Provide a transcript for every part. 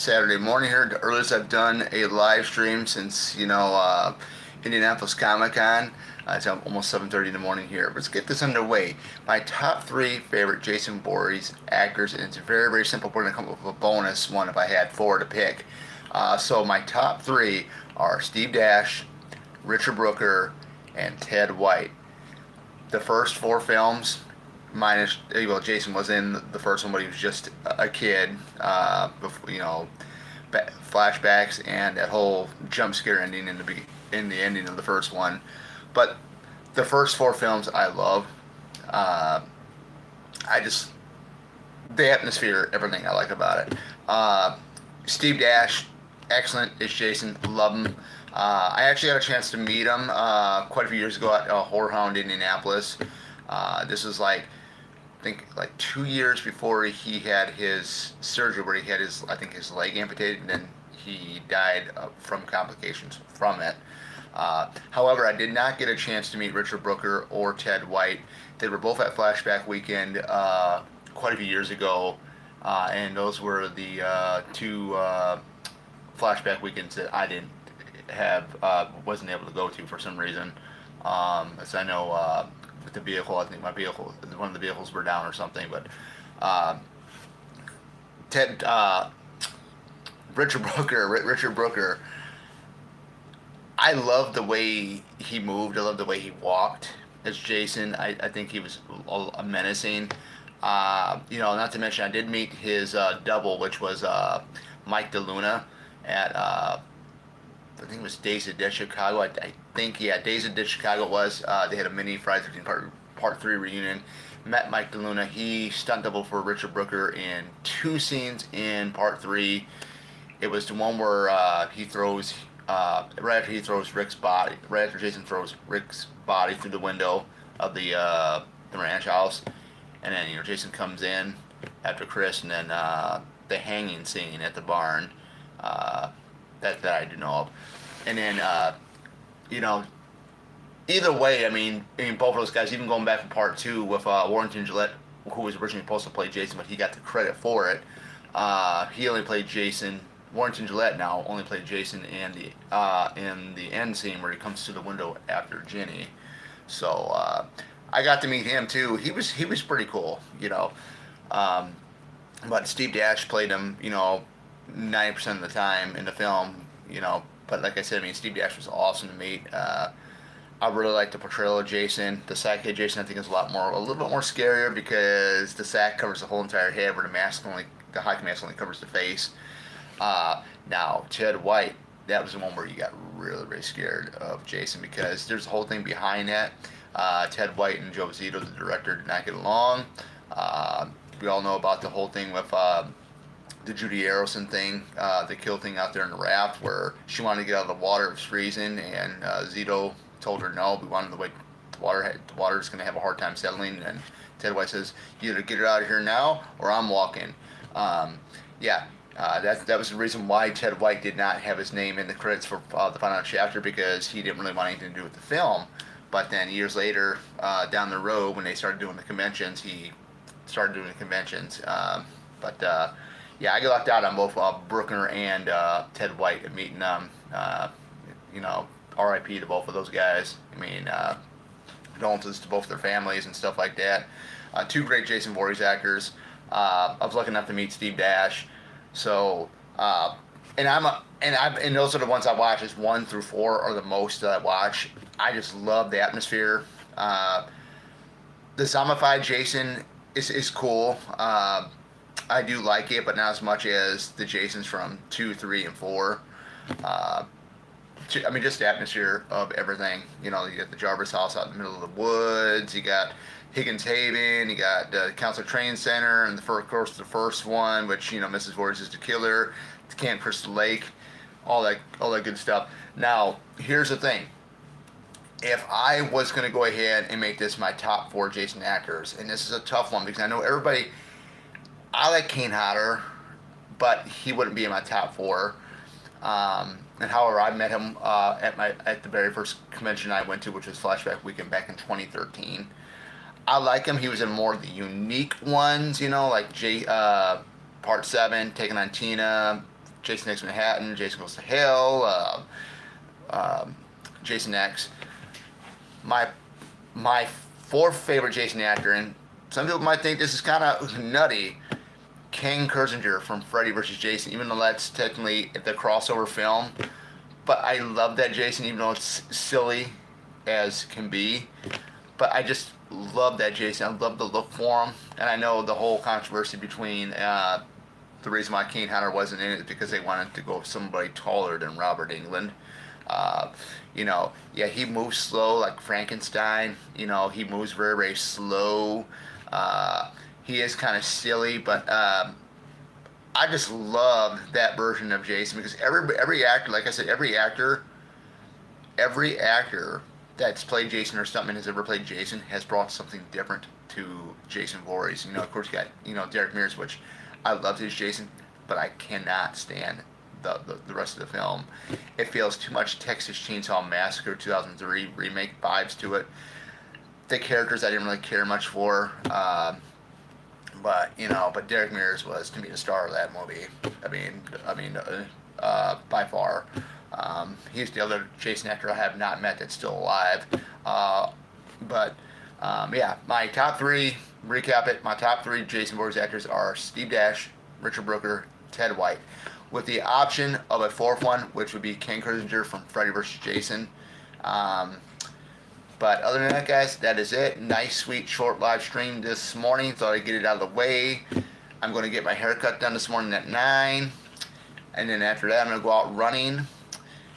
Saturday morning here, the earliest I've done a live stream since Indianapolis Comic Con. It's almost 7:30 in the morning here. Let's get this underway. My top three favorite Jason Voorhees actors, and it's very very simple. We're gonna come up with a bonus one if I had four to pick. So my top three are Steve Dash, Richard Brooker, and Ted White. The first four films, minus well, Jason was in the first one, but he was just a kid. Before, flashbacks and that whole jump scare ending in the ending of the first one. But the first four films I love. Uh, I just the atmosphere, everything I like about it. Steve Dash, excellent as Jason, love him. I actually got a chance to meet him quite a few years ago at Horror Hound, Indianapolis. This was like I think like 2 years before he had his surgery, where he had his leg amputated, and then he died from complications from it. However, I did not get a chance to meet Richard Brooker or Ted White. They were both at Flashback Weekend quite a few years ago, and those were the two Flashback Weekends that I didn't have wasn't able to go to for some reason. As I know, with the vehicle, I think one of the vehicles were down or something. But uh, Ted, Richard Brooker, I love the way he moved. I love the way he walked as Jason. I think he was a menacing. Not to mention, I did meet his double, which was Mike DeLuna at I think it was Days of Dead Chicago. I think, yeah, Days of Dead Chicago it was. They had a mini Friday 13 part 3 reunion. Met Mike DeLuna. He stunt double for Richard Brooker in two scenes in part 3. It was the one where he throws, right after he throws Rick's body, right after Jason throws Rick's body through the window of the ranch house. And then, Jason comes in after Chris, and then the hanging scene at the barn. That I do know of. And then, you know, either way, both of those guys, even going back to part 2 with Warrington Gillette, who was originally supposed to play Jason, but he got the credit for it. He only played Jason. Warrington Gillette now only played Jason in the end scene where he comes to the window after Ginny. So I got to meet him too. He was pretty cool, Um, but Steve Dash played him, 90% of the time in the film, But like I said, Steve Dash was awesome to meet. I really like the portrayal of Jason. The sidekick Jason, I think, is a little bit more scarier because the sack covers the whole entire head, where the hockey mask only covers the face. Now Ted White, that was the one where you got really, really scared of Jason, because there's a whole thing behind that. Ted White and Joe Zito, the director, did not get along. We all know about the whole thing with the Judy Arrowson thing, the kill thing out there in the raft, where she wanted to get out of the water, it was freezing, and Zito told her no, we wanted to wait. The water's going to have a hard time settling, and Ted White says, you either get her out of here now, or I'm walking. That was the reason why Ted White did not have his name in the credits for the final chapter, because he didn't really want anything to do with the film. But then years later, down the road, when they started doing the conventions, he started doing the conventions. Yeah, I got locked out on both Brooker and Ted White at meeting them. R.I.P. to both of those guys. Condolences to both their families and stuff like that. Two great Jason Voorhees actors. I was lucky enough to meet Steve Dash. So, and those are the ones I watch. Is 1 through 4 are the most that I watch. I just love the atmosphere. The zombified Jason is cool. I do like it, but not as much as the Jasons from 2, 3, and 4. Just the atmosphere of everything. You got the Jarvis house out in the middle of the woods. You got Higgins Haven. You got the Council Training Center, and of course, the first one, which Mrs. Voorhees is the killer. The Camp Crystal Lake, all that good stuff. Now, here's the thing. If I was going to go ahead and make this my top 4 Jason actors, and this is a tough one because I know everybody. I like Kane Hodder, but he wouldn't be in my top 4. And however, I met him at the very first convention I went to, which was Flashback Weekend back in 2013. I like him. He was in more of the unique ones, like Part 7, Taking on Tina, Jason Takes Manhattan, Jason Goes to Hell, Jason X. My my fourth favorite Jason actor, and some people might think this is kind of nutty, Ken Kirzinger from Freddy vs. Jason, even though that's technically the crossover film. But I love that Jason, even though it's silly as can be. But I just love that Jason. I love the look for him. And I know the whole controversy between the reason why Kane Hodder wasn't in it is because they wanted to go with somebody taller than Robert Englund. You know, yeah, he moves slow like Frankenstein. You know, he moves very, very slow. He is kind of silly, but I just love that version of Jason because every actor, like I said, every actor that's played Jason or stuntman has ever played Jason has brought something different to Jason Voorhees. You know, of course, you got Derek Mears, which I loved his Jason, but I cannot stand the rest of the film. It feels too much Texas Chainsaw Massacre 2003 remake vibes to it. The characters I didn't really care much for. But Derek Mears was to me the star of that movie. By far. He's the other Jason actor I have not met that's still alive. Yeah, my top three. Recap it. My top three Jason Voorhees actors are Steve Dash, Richard Brooker, Ted White, with the option of a fourth one, which would be Ken Kirzinger from Freddy vs. Jason. But other than that, guys, that is it. Nice, sweet, short live stream this morning. Thought I'd get it out of the way. I'm going to get my haircut done this morning at 9. And then after that, I'm going to go out running.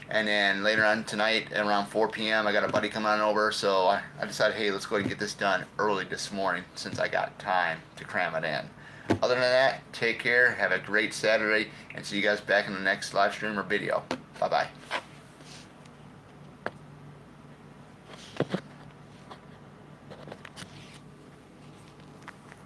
And then later on tonight, at around 4 p.m., I got a buddy coming on over. So I decided, hey, let's go and get this done early this morning since I got time to cram it in. Other than that, take care. Have a great Saturday. And see you guys back in the next live stream or video. Bye-bye.